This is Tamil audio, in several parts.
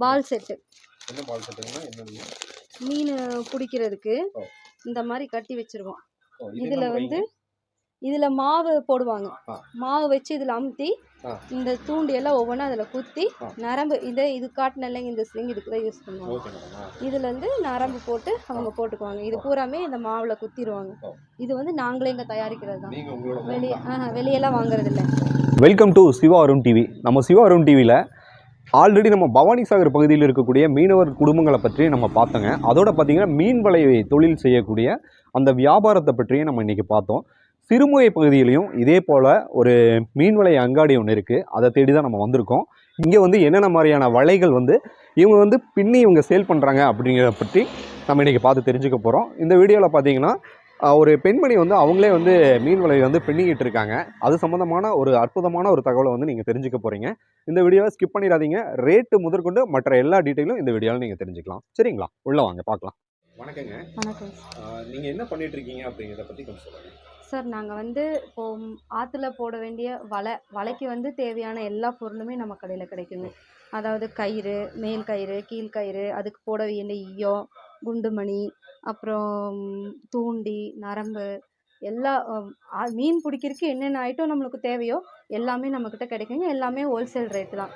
பால் செட்டு. என்ன பால் செட்டுன்னா என்ன? மீன் பிடிக்கிறதுக்கு இந்த மாதிரி கட்டி வச்சிருவோம். இதில் வந்து இதில் மாவு போடுவாங்க. மாவு வச்சு இதில் அமுத்தி இந்த தூண்டியெல்லாம் ஒவ்வொன்றா அதில் குத்தி நரம்பு இது காட்டின இல்லைங்க, இந்த ஸ்விங் இதுக்கு தான் யூஸ் பண்ணுவாங்க. இதில் வந்து நரம்பு போட்டு அவங்க போட்டுக்குவாங்க. இது பூராமே இந்த மாவில் குத்திடுவாங்க. இது வந்து நாங்களே இங்கே தயாரிக்கிறது தான், வெளியெல்லாம் வாங்குறது இல்லை. Welcome to Siva Arun TV. நம்ம சிவா அருண் டிவியில் ஆல்ரெடி நம்ம பவானி சாகர் பகுதியில் இருக்கக்கூடிய மீனவர் குடும்பங்களை பற்றி நம்ம பார்த்தோங்க. அதோட பார்த்திங்கன்னா மீன் வலை தொழில் செய்யக்கூடிய அந்த வியாபாரத்தை பற்றியும் நம்ம இன்றைக்கி பார்த்தோம். சிறுமுகை பகுதியிலையும் இதே போல் ஒரு மீன் வலை அங்காடி ஒன்று இருக்குது. அதை தேடி தான் நம்ம வந்திருக்கோம். இங்கே வந்து என்னென்ன மாதிரியான வலைகள் வந்து இவங்க வந்து பின்னி இவங்க சேல் பண்ணுறாங்க அப்படிங்கிறத பற்றி நம்ம இன்றைக்கி பார்த்து தெரிஞ்சுக்க போகிறோம். இந்த வீடியோவில் பார்த்திங்கன்னா ஒரு பெண்மணி வந்து அவங்களே வந்து மீன் வலை வந்து பின்னிக்கிட்டு இருக்காங்க. அது சம்மந்தமான ஒரு அற்புதமான ஒரு தகவலை வந்து நீங்கள் தெரிஞ்சுக்க போகிறீங்க. இந்த வீடியோவை ஸ்கிப் பண்ணிடாதீங்க. ரேட்டு முதற்கொண்டு மற்ற எல்லா டீட்டெயிலும் இந்த வீடியோவில் நீங்கள் தெரிஞ்சுக்கலாம். சரிங்களா? உள்ளே வாங்க பார்க்கலாம். வணக்கங்க. வணக்கம். நீங்கள் என்ன பண்ணிட்டு இருக்கீங்க அப்படிங்கிறத பற்றி கொஞ்சம் சொல்லுங்கள் சார். நாங்கள் வந்து இப்போது ஆற்றுல போட வேண்டிய வலைக்கு வந்து தேவையான எல்லா பொருளுமே நம்ம கடையில் கிடைக்குங்க. அதாவது கயிறு, மேல் கயிறு, கீழ் கயிறு, அதுக்கு போட வேண்டிய ஈயம், குண்டுமணி, அப்புறம் தூண்டி, நரம்பு, எல்லா மீன் பிடிக்கிறதுக்கு என்னென்ன ஐட்டம் நம்மளுக்கு தேவையோ எல்லாமே நம்மக்கிட்ட கிடைக்குங்க. எல்லாமே ஹோல்சேல் ரேட்டு தான்.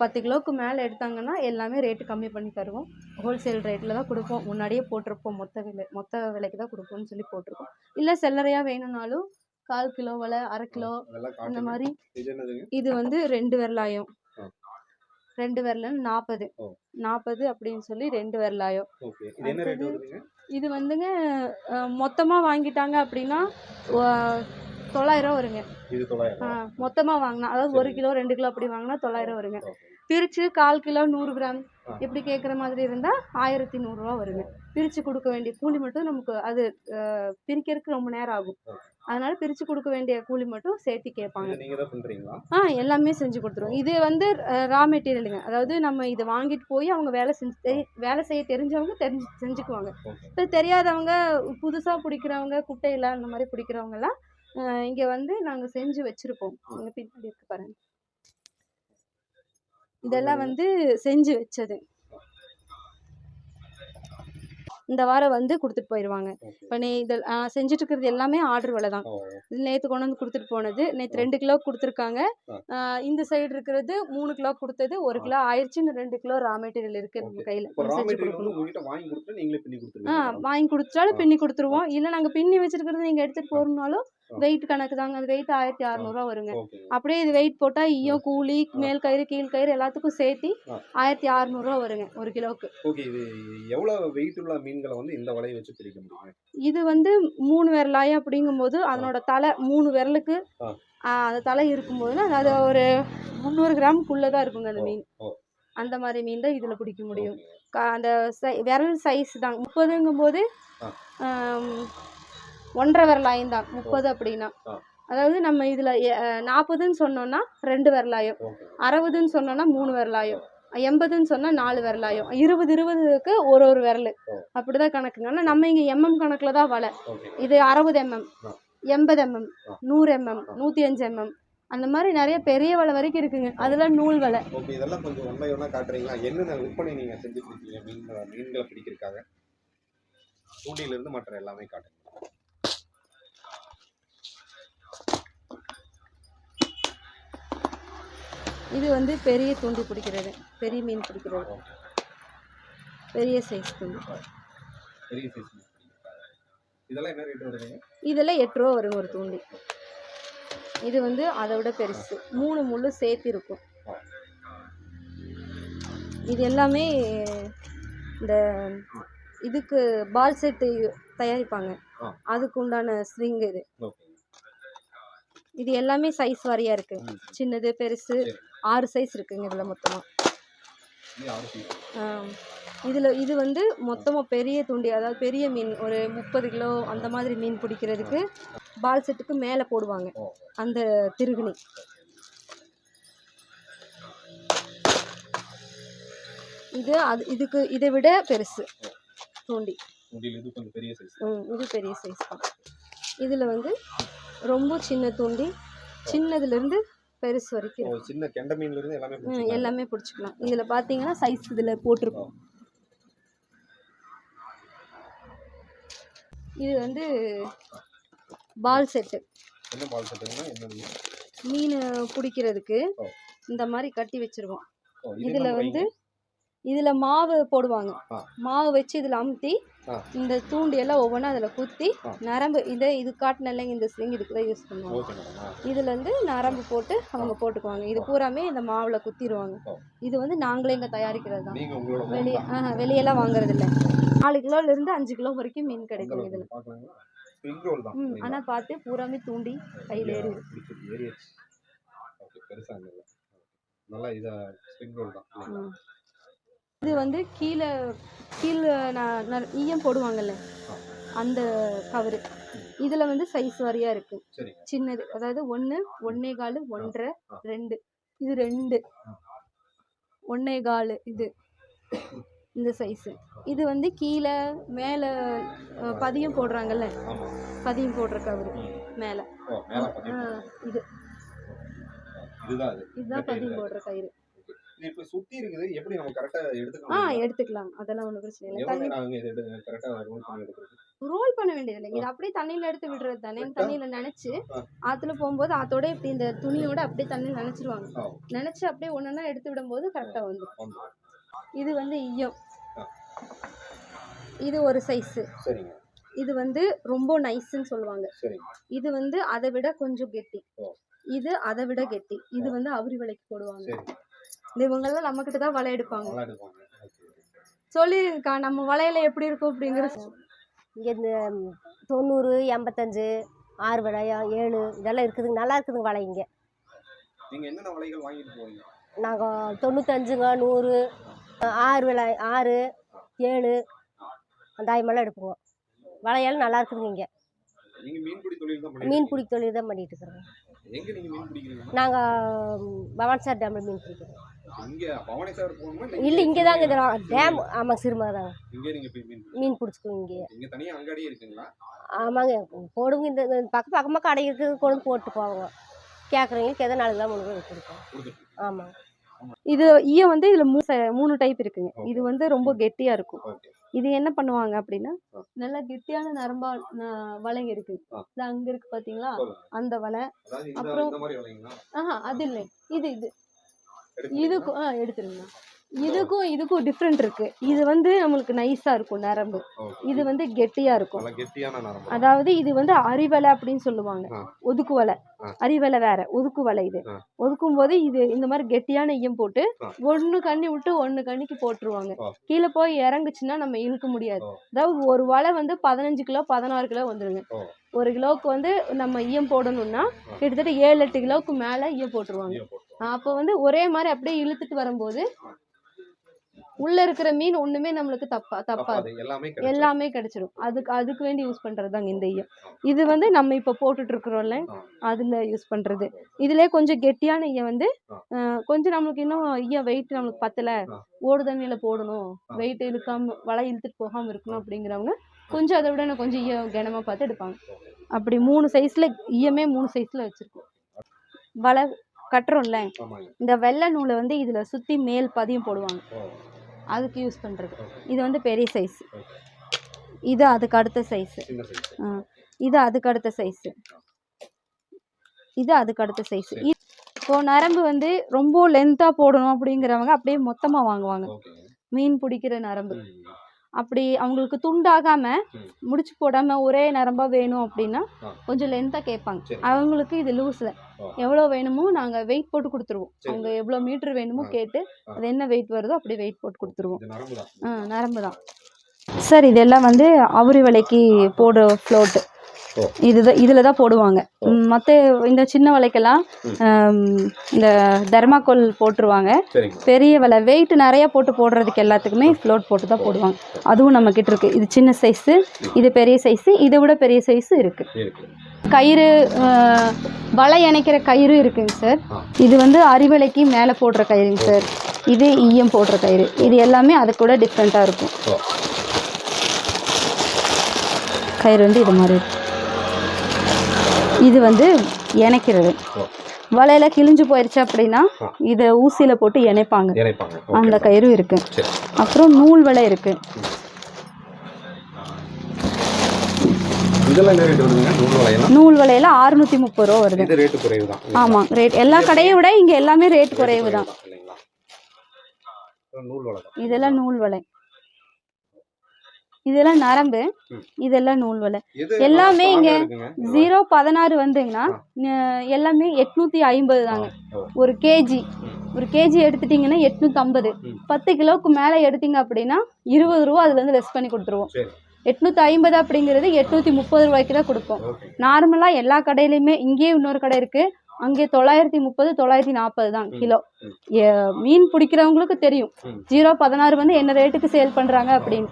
10 கிலோவுக்கு மேலே எடுத்தாங்கன்னா எல்லாமே ரேட்டு கம்மி பண்ணி தருவோம். ஹோல்சேல் ரேட்டில் தான் கொடுப்போம். முன்னாடியே போட்டிருப்போம், மொத்த விலைக்கு தான் கொடுப்போம்னு சொல்லி போட்டிருக்கோம். இல்லை செல்லறையாக வேணும்னாலும் 1/4 கிலோ வலை, 1/2 கிலோ அந்த மாதிரி. இது வந்து 2 விரலாயம், 2 விரலன்னு 40 அப்படின்னு சொல்லி 2 விரலாயம். இது வந்துங்க மொத்தமாக வாங்கிட்டாங்க அப்படின்னா 900 வருங்க. மொத்தமாக வாங்கினா, அதாவது 1 கிலோ 2 கிலோ அப்படி வாங்கினா 900 வருங்க. பிரித்து 1/4 கிலோ 100 கிராம் எப்படி கேட்குற மாதிரி இருந்தால் 1100 ரூபா வருங்க. பிரித்து கொடுக்க வேண்டிய கூலி மட்டும் நமக்கு, அது பிரிக்கிறதுக்கு ரொம்ப நேரம் ஆகும். அதனால் பிரித்து கொடுக்க வேண்டிய கூலி மட்டும் சேர்த்து கேட்பாங்க. எல்லாமே செஞ்சு கொடுத்துருவோம். இது வந்து ரா மெட்டீரியலுங்க. அதாவது நம்ம இதை வாங்கிட்டு போய் அவங்க வேலை செய்ய தெரிஞ்சவங்க செஞ்சுக்குவாங்க. இப்போ தெரியாதவங்க, புதுசாக பிடிக்கிறவங்க, குட்டையில் அந்த மாதிரி பிடிக்கிறவங்கலாம் இங்கே வந்து நாங்கள் செஞ்சு வச்சுருப்போம். இங்கே பின்னாடி இருக்கு பாருங்க, இதெல்லாம் வந்து செஞ்சு வச்சது. இந்த வாரம் வந்து கொடுத்துட்டு போயிடுவாங்க. இப்போ இதில் செஞ்சுட்டு இருக்கிறது எல்லாமே ஆர்டர் விலை தான். நேற்று கொண்டு வந்து கொடுத்துட்டு போனது, நேற்று 2 கிலோ கொடுத்துருக்காங்க. இந்த சைடு இருக்கிறது 3 கிலோ கொடுத்தது, 1 கிலோ ஆயிடுச்சு. இன்னும் 2 கிலோ ரா மெட்டீரியல் இருக்குது நம்ம கையில். வாங்கி கொடுத்தாலும் பின்னி கொடுத்துருவோம். இல்லை நாங்கள் பின்னி வச்சிருக்கிறது நீங்கள் எடுத்துகிட்டு போகிறோம்னாலும் வெயிட் கணக்கு தாங்க. அது வெயிட் 1600 ரூபா வருங்க. அப்படியே இது வெயிட் போட்டால் ஈயம், கூலி, மேல் கயிறு, கீழ் கயிறு எல்லாத்துக்கும் சேர்த்து 1600 ரூபா வருங்க 1 கிலோவுக்கு. இது வந்து 3 விரலாயம் அப்படிங்கும்போது அதனோட தலை 3 விரலுக்கு அந்த தலை இருக்கும்போது அது ஒரு 300 கிராமுக்குள்ளே தான் இருக்குங்க அந்த மீன். அந்த மாதிரி மீன் தான் இதில் பிடிக்க முடியும். அந்த விரல் சைஸ் தான் 30ங்கும்போது 1.5 விரலாயம் தான் 30 அப்படின்னா. அதாவது நம்ம இதில் 40ன்னு சொன்னோன்னா 2 விரலாயம், 60ன்னு சொன்னோன்னா 3 விரலாயம், 80ன்னு சொன்னால் 4 விரலாயம், 20க்கு ஒரு விரல், அப்படிதான் கணக்குங்க. ஆனால் நம்ம இங்கே MM கணக்கில் தான் வலை. இது 60 mm, 80 mm, 100 mm, 105 mm அந்த மாதிரி நிறைய பெரிய வலை வரைக்கும் இருக்குங்க. அதில் நூல் வலை. இதெல்லாம் கொஞ்சம் ஒன்றை காட்டுறீங்களா? என்னென்ன விற்பனை நீங்கள் செஞ்சுருக்கீங்க மீன்களை பிடிக்கிறதுக்காக? தூண்டிலிருந்து மற்ற எல்லாமே காட்டுங்க. இது வந்து பெரிய தூண்டி பிடிக்கிறது, பெரிய மீன் பிடிக்கிறது, பெரிய சைஸ் தூண்டி. இதெல்லாம் 8 ரூபா வரும் ஒரு தூண்டி. இது வந்து அதை விட பெருசு, 3 முள்ளு சேர்த்து இருக்கும். இது எல்லாமே இந்த இதுக்கு பால் செட்டு தயாரிப்பாங்க, அதுக்கு உண்டான ஸ்விங். இது எல்லாமே சைஸ் வாரியாக இருக்குது. சின்னது, பெருசு, 6 சைஸ் இருக்குங்க இதில் மொத்தமாக. இது வந்து மொத்தமாக பெரிய தூண்டி, அதாவது பெரிய மீன் ஒரு 30 கிலோ அந்த மாதிரி மீன் பிடிக்கிறதுக்கு பால் செட்டுக்கு மேலே போடுவாங்க அந்த திருகுணி. இதுக்கு இதை விட பெருசு தூண்டி. இது பெரிய சைஸ் தான். இதில் வந்து ரொம்ப சின்ன தூண்டி, சின்னதுலேருந்து பெருசு வரைக்கும் ஒரு சின்ன கெண்டை மீன்ல இருந்து எல்லாமே எல்லாமே பிடிச்சிக்கலாம். இதில் பார்த்தீங்கன்னா சைஸ் இதில் போட்டிருக்கோம். இது வந்து பால் செட்டு. என்ன பால் செட்டுன்னா என்னது? மீன் பிடிக்கிறதுக்கு இந்த மாதிரி கட்டி வச்சிருக்கோம். இதில் வந்து இதில் மாவு போடுவாங்க. மாவு வச்சு இதில் அமுத்தி இந்த தூண்டியெல்லாம் ஒவ்வொன்றா அதில் குத்தி நரம்பு இது காட்டினல்ல இந்த ஸ்லிங் இதுக்கு தான் யூஸ் பண்ணுவாங்க. இதில் வந்து நரம்பு போட்டு அவங்க போட்டுக்குவாங்க. இது பூராமே இந்த மாவில் குத்திடுவாங்க. இது வந்து நாங்களே இங்கே தயாரிக்கிறது தான். வெளியெல்லாம் வாங்குறது இல்லை. 4 கிலோலேருந்து 5 கிலோ வரைக்கும் மீன் கிடைக்கும் இதில். ஆனால் பார்த்து பூராமே தூண்டி கையில் ஏறி இது வந்து கீழே ஈயம் போடுவாங்கல்ல அந்த கவரு. இதில் வந்து சைஸ் வாரியாக இருக்குது. சின்னது அதாவது 1, 1.25, 1.5, 2. இது 2, 1.25 இது இந்த சைஸு. இது வந்து கீழே மேலே பதியம் போடுறாங்கல்ல, பதியம் போடுற கவரு மேலே இதுதான் பதியம் போடுற கயிறு. இப்போ சுத்தி இருக்குது, எப்படி நம்ம கரெக்ட்டா எடுத்துக்கலாம்? எடுத்துக்கலாம். அதெல்லாம் ஒன்றும் பிரச்சனை இல்லை. ரோல் பண்ண வேண்டியது இல்லை. இது அப்படியே தண்ணியில் எடுத்து விடுறது தானே. தண்ணியில் நினச்சி ஆற்றுல போகும்போது ஆற்றோட இப்படி இந்த துணியோட அப்படியே தண்ணியில் நினச்சிடுவாங்க. நினச்சி அப்படியே ஒன்றா எடுத்து விடும்போது கரெக்டாக வந்துடும். இது வந்து ஈயம். இது ஒரு சைஸு. இது வந்து ரொம்ப நைஸ்ன்னு சொல்லுவாங்க. இது வந்து அதை விட கொஞ்சம் கெட்டி. இது அதை விட கெட்டி. இது வந்து அவுரி வலைக்கு போடுவாங்க. இவங்கெல்லாம் நம்ம கிட்ட தான் வலை எடுப்பாங்க. சொல்லிருக்கா நம்ம வலையில எப்படி இருக்கும் அப்படிங்கிறது. இங்கே இந்த 90, 85, 6 வலை, 7 இதெல்லாம் இருக்குதுங்க. நல்லா இருக்குதுங்க வலை. இங்கே நாங்கள் 95, 100, 6 வலை, 6, 7 அந்த ஆயமெல்லாம் எடுப்போங்க. வலையெல்லாம் நல்லா இருக்குதுங்க. இங்கே மீன் பிடிக்க தொழில் தான் பண்ணிட்டு இருக்கிறோம். நாங்கள் பவானிசாகர் டேமில் மீன் பிடிக்கிறோம். இல்லை இங்கே தாங்க இது டேம். ஆமாங்க, சிறுமலை தாங்க மீன் பிடிச்சிக்குவோம். இங்கே ஆமாங்க போடுவோங்க. இந்த பக்கமாக கடை இருக்குது, கொண்டு போட்டு போவாங்க. கேட்குறவங்களுக்கு எதோ 4 கிலோ 3 கிலோ கொடுப்போம். ஆமாங்க. இது ஈயம் வந்து இதில் 3 டைப் இருக்குங்க. இது வந்து ரொம்ப கெட்டியாக இருக்கும். இது என்ன பண்ணுவாங்க அப்படின்னா, நல்லா கெட்டியான நரம்பா வலை இருக்கு. இது அங்கே இருக்கு பார்த்தீங்களா, அந்த வலை. அப்புறம் அது இல்லை, இது இதுக்கும் எடுத்துருங்க. இதுக்கும் டிஃப்ரெண்ட் இருக்கு. இது வந்து நம்மளுக்கு நைஸா இருக்கும் நரம்பு. இது வந்து கெட்டியா இருக்கும். அதாவது இது வந்து அரிவலை அப்படின்னு சொல்லுவாங்க. ஒதுக்கு வலை. அரிவலை வேற, ஒதுக்கு வலை. இது ஒதுக்கும் போது இது இந்த மாதிரி கெட்டியான ஈயம் போட்டு 1 கண்ணி விட்டு 1 கண்ணிக்கு போட்டுருவாங்க. கீழே போய் இறங்குச்சுன்னா நம்ம இழுக்க முடியாது. அதாவது ஒரு வலை வந்து 15 கிலோ 16 கிலோ வந்துருங்க. 1 கிலோவுக்கு வந்து நம்ம ஈயம் போடணும்னா கிட்டத்தட்ட 7-8 கிலோவுக்கு மேல ஈயம் போட்டுருவாங்க. அப்போ வந்து ஒரே மாதிரி அப்படியே இழுத்துட்டு வரும்போது உள்ள இருக்கிற மீன் ஒண்ணுமே நம்மளுக்கு தப்பாது. எல்லாமே கிடைச்சிடும். அதுக்கு வேண்டி யூஸ் பண்றதுதாங்க இந்த ஈயம். இது வந்து நம்ம இப்ப போட்டுட்டு இருக்கிறோம்ல, அதுல யூஸ் பண்றது. இதுலயே கொஞ்சம் கெட்டியான ஈயம் வந்து கொஞ்சம் நம்மளுக்கு இன்னும் ஈயம் வெயிட் நம்மளுக்கு பத்தல, ஓடு தண்ணியில போடணும், வெயிட் இழுக்காம வலை இழுத்துட்டு போகாம இருக்கணும் அப்படிங்கிறவங்க கொஞ்சம் அதை விட கொஞ்சம் ஈயம் கனமா பார்த்து எடுப்பாங்க. அப்படி 3 சைஸ்ல ஈயமே 3 சைஸ்ல வச்சிருக்கோம். வலை கட்டுறோம்ல, இந்த வெள்ளை நூலை வந்து இதுல சுத்தி மேல் பதியம் போடுவாங்க. அதுக்கு யூஸ் பண்ணுறது. இது வந்து பெரிய சைஸ். இது அதுக்கு அடுத்த சைஸு. இது அதுக்கு அடுத்த சைஸு. இது அதுக்கு அடுத்த சைஸு. இப்போ நரம்பு வந்து ரொம்ப லென்த்தாக போடணும் அப்படிங்கிறவங்க அப்படியே மொத்தமாக வாங்குவாங்க. மீன் பிடிக்கிற நரம்பு அப்படி அவங்களுக்கு துண்டாகாமல் முடிச்சு போடாமல் ஒரே நரம்பாக வேணும் அப்படின்னா கொஞ்சம் லென்த்தாக கேட்பாங்க. அவங்களுக்கு இது லூஸில் எவ்வளோ வேணுமோ நாங்கள் வெயிட் போட்டு கொடுத்துருவோம். அவங்க எவ்வளோ மீட்ரு வேணுமோ கேட்டு அது என்ன வெயிட் வருதோ அப்படி வெயிட் போட்டு கொடுத்துருவோம். நரம்பு தான் சார். இதெல்லாம் வந்து அவுரி வலைக்கு போடுற ஃப்ளோட்டு. இதில் தான் போடுவாங்க. மற்ற இந்த சின்ன வலைக்கெல்லாம் இந்த தெர்மாக்கோல் போட்டுருவாங்க. பெரிய வலை வெயிட் நிறையா போட்டு போடுறதுக்கு எல்லாத்துக்குமே ஃப்ளோட் போட்டு தான் போடுவாங்க. அதுவும் நம்மக்கிட்ட இருக்குது. இது சின்ன சைஸு, இது பெரிய சைஸு, இதை விட பெரிய சைஸு இருக்குது. கயிறு வலை இணைக்கிற கயிறு இருக்குங்க சார். இது வந்து அரிவலைக்கு மேலே போடுற கயிறுங்க சார். இது ஈயம் போடுற கயிறு. இது எல்லாமே அது கூட டிஃப்ரெண்ட்டாக இருக்கும். கயிறு வந்து இது மாதிரி இருக்கும். இது வந்து இணைக்கிறது. வலையில கிழிஞ்சு போயிருச்சு அப்படின்னா இதை ஊசியில் போட்டு இணைப்பாங்க. அந்த கயிறு இருக்கு. அப்புறம் நூல் வலை இருக்கு. நூல் வலையில 630 ரூபா வருது. ஆமா, ரேட் எல்லா கடையை விட இங்க எல்லாமே ரேட் குறைவு தான். இதெல்லாம் நூல் வலை, இதெல்லாம் நரம்பு, இதெல்லாம் நூல் வலை. எல்லாமே இங்க 016 வந்துங்கன்னா எல்லாமே 850 தாங்க. ஒரு கேஜி எடுத்துட்டீங்கன்னா 850. 10 கிலோவுக்கு மேல எடுத்தீங்க அப்படின்னா 20 ரூபா அதுல இருந்து லெஸ் பண்ணி கொடுத்துருவோம். 850 அப்படிங்கிறது 830 ரூபாய்க்கு தான் கொடுப்போம். நார்மலா எல்லா கடையிலயுமே, இங்கேயே இன்னொரு கடை இருக்கு, அங்கே 930 940 தான் கிலோ. மீன் பிடிக்கிறவங்களுக்கு தெரியும் 016 வந்து என்ன ரேட்டுக்கு சேல் பண்றாங்க அப்படின்னு.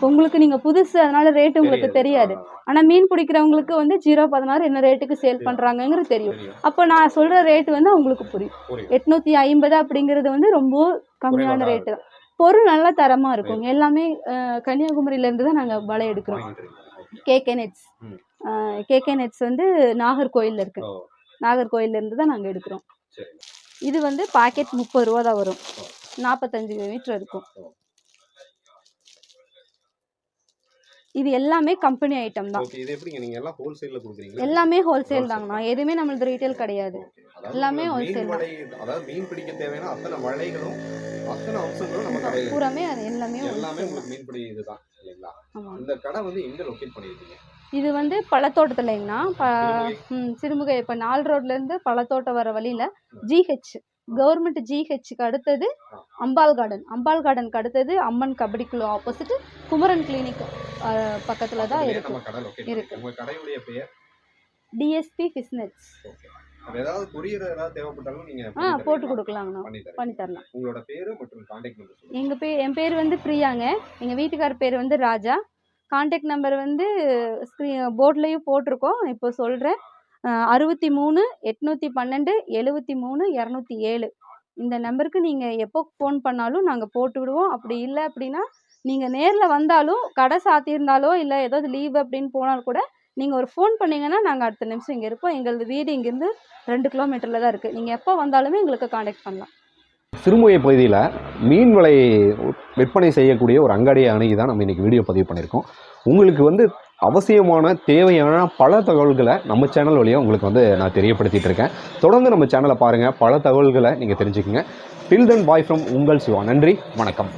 உங்களுக்கு நீங்க புதுசு, அதனால ரேட்டு உங்களுக்கு தெரியாது. ஆனா மீன் பிடிக்கிறவங்களுக்கு வந்து 016 என்ன ரேட்டுக்கு சேல் பண்றாங்கிறது தெரியும். அப்போ நான் சொல்ற ரேட்டு வந்து உங்களுக்கு புரியும். 850 அப்படிங்கிறது வந்து ரொம்ப கம்மியான ரேட்டு தான். பொருள் நல்லா தரமா இருக்கும். எல்லாமே கன்னியாகுமரியில இருந்து தான் நாங்க வலை எடுக்கிறோம். கேகே நெட்ஸ் வந்து நாகர்கோயில்ல இருக்கு. நாகர்கோயில்ல இருந்து தான் நாங்க எடுக்கிறோம். இது வந்து பாக்கெட் 30 ரூபா தான் வரும். 45 மீட்டர் இருக்கும். இது எல்லாமே கம்பெனி ஐட்டம் தான். இது எப்படிங்க நீங்க எல்லாம் ஹோல்சேல்ல கொடுக்குறீங்களா? எல்லாமே ஹோல்சேல் தாங்கண்ணா. எதுவுமே நம்மளது ரீட்டைல் கிடையாது. எல்லாமே ஹோல்சேல் தான். அதாவது மீன் பிடிக்க தேவையான அத்தனை வலைகளும் அத்தனை அம்சங்களும் நம்ம கடையில பூராமே அது எல்லாமே உங்களுக்கு மீன் பிடி இதுதான் இல்லைங்களா? இந்த கடை வந்து எங்க லொகேட் பண்ணிருக்கீங்க? இது வந்து பழத்தோட்டத்துலங்கண்ணா. சிறுமுகை இப்போ 4 ரோட்ல இருந்து பழத்தோட்டம் வர வழியில ஜிஹெச், கவர்மெண்ட் ஜிஹெச்சுக்கு அடுத்தது அம்பாள் கார்டனுக்கு அடுத்தது அம்மன் கபடி குழு ஆப்போசிட் குமரன் கிளினிக் பக்கத்துல தான் இருக்கு. உங்க கடையுடைய பெயர் டிஎஸ்பி ஃபிஷ் நெட்ஸ். ஏதாவது கொரியர் ஏதாவது தேவைப்பட்டாலும் நீங்க போட்டு கொடுக்கலாங்கண்ணா, பண்ணி தரலாம். உங்களோட பேரு மற்றும் கான்டாக்ட் நம்பர் சொல்லுங்க. என் பேர் வந்து பிரியாங்க. எங்க வீட்டுக்காரர் பேர் வந்து ராஜா. கான்டாக்ட் நம்பர் வந்து போர்ட்லேயும் போட்டிருக்கோம், இப்போ சொல்கிறேன். 63 812 73 207. இந்த நம்பருக்கு நீங்கள் எப்போ ஃபோன் பண்ணாலும் நாங்கள் போட்டு விடுவோம். அப்படி இல்லை அப்படின்னா நீங்கள் நேரில் வந்தாலும், கடை சாத்தியிருந்தாலோ இல்லை ஏதாவது லீவ் அப்படின்னு போனாலும் கூட நீங்கள் ஒரு ஃபோன் பண்ணிங்கன்னா நாங்கள் அடுத்த நிமிஷம் இங்கே இருப்போம். எங்களது வீடு இங்கேருந்து 2 கிலோமீட்டரில் தான் இருக்குது. நீங்கள் எப்போ வந்தாலுமே எங்களுக்கு கான்டாக்ட் பண்ணலாம். சிறுமுகை பகுதியில் மீன் வலை விற்பனை செய்யக்கூடிய ஒரு அங்காடியை அணுகி தான் நம்ம இன்றைக்கி வீடியோ பதிவு பண்ணியிருக்கோம். உங்களுக்கு வந்து அவசியமான தேவையான பல தகவல்களை நம்ம சேனல் வழியாக உங்களுக்கு வந்து நான் தெரியப்படுத்திகிட்டு இருக்கேன். தொடர்ந்து நம்ம சேனலை பாருங்கள், பல தகவல்களை நீங்கள் தெரிஞ்சுக்கங்க. டில் தென் பாய் ஃப்ரம் உங்கள் சிவா. நன்றி, வணக்கம்.